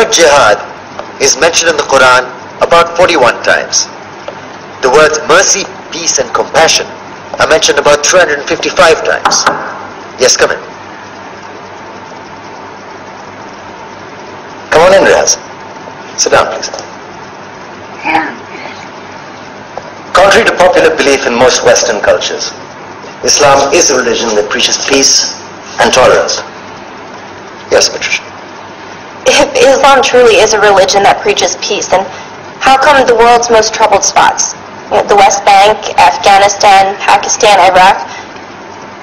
word jihad is mentioned in the Quran about 41 times. The words mercy, peace and compassion are mentioned about 355 times. Yes, come in. Come on in, Riaz. Sit down, please. Contrary to popular belief in most Western cultures, Islam is a religion that preaches peace and tolerance. Yes, Patricia. If Islam truly is a religion that preaches peace, then how come the world's most troubled spots, the West Bank, Afghanistan, Pakistan, Iraq,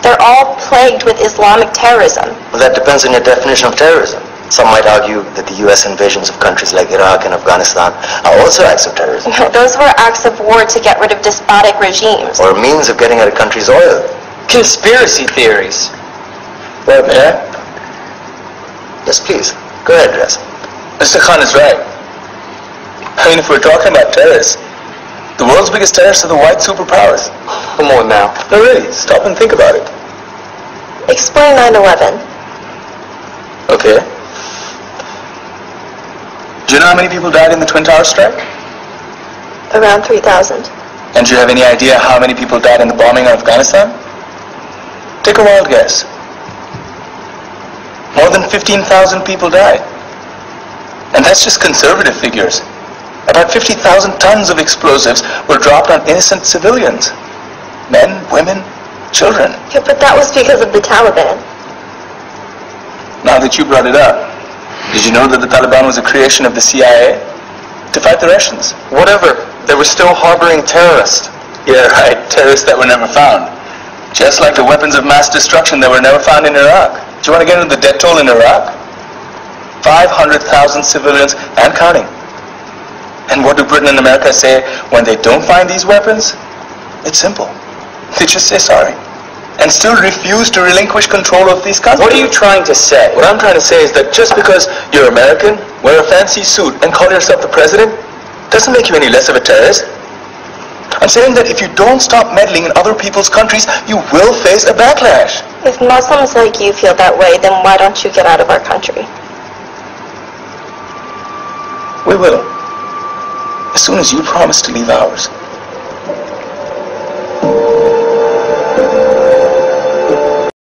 they're all plagued with Islamic terrorism? Well, that depends on your definition of terrorism. Some might argue that the U.S. invasions of countries like Iraq and Afghanistan are also acts of terrorism. No, those were acts of war to get rid of despotic regimes. Or a means of getting at a country's oil. Conspiracy theories. Well, may I? Yes, please. Go ahead, Riaz. Mr. Khan is right. I mean, if we're talking about terrorists, the world's biggest terrorists are the white superpowers. Come on now. No, really, stop and think about it. Explain 9/11. Okay. Do you know how many people died in the Twin Towers strike? Around 3,000. And do you have any idea how many people died in the bombing of Afghanistan? Take a wild guess. More than 15,000 people died. And that's just conservative figures. About 50,000 tons of explosives were dropped on innocent civilians. Men, women, children. Yeah, but that was because of the Taliban. Now that you brought it up, did you know that the Taliban was a creation of the CIA to fight the Russians? Whatever. They were still harboring terrorists. Yeah, right. Terrorists that were never found. Just like the weapons of mass destruction that were never found in Iraq. Do you want to get into the death toll in Iraq? 500,000 civilians and counting. And what do Britain and America say when they don't find these weapons? It's simple. They just say sorry. And still refuse to relinquish control of these countries. What are you trying to say? What I'm trying to say is that just because you're American, wear a fancy suit, and call yourself the president, doesn't make you any less of a terrorist. I'm saying that if you don't stop meddling in other people's countries, you will face a backlash. If Muslims like you feel that way, then why don't you get out of our country? We will. As soon as you promise to leave ours.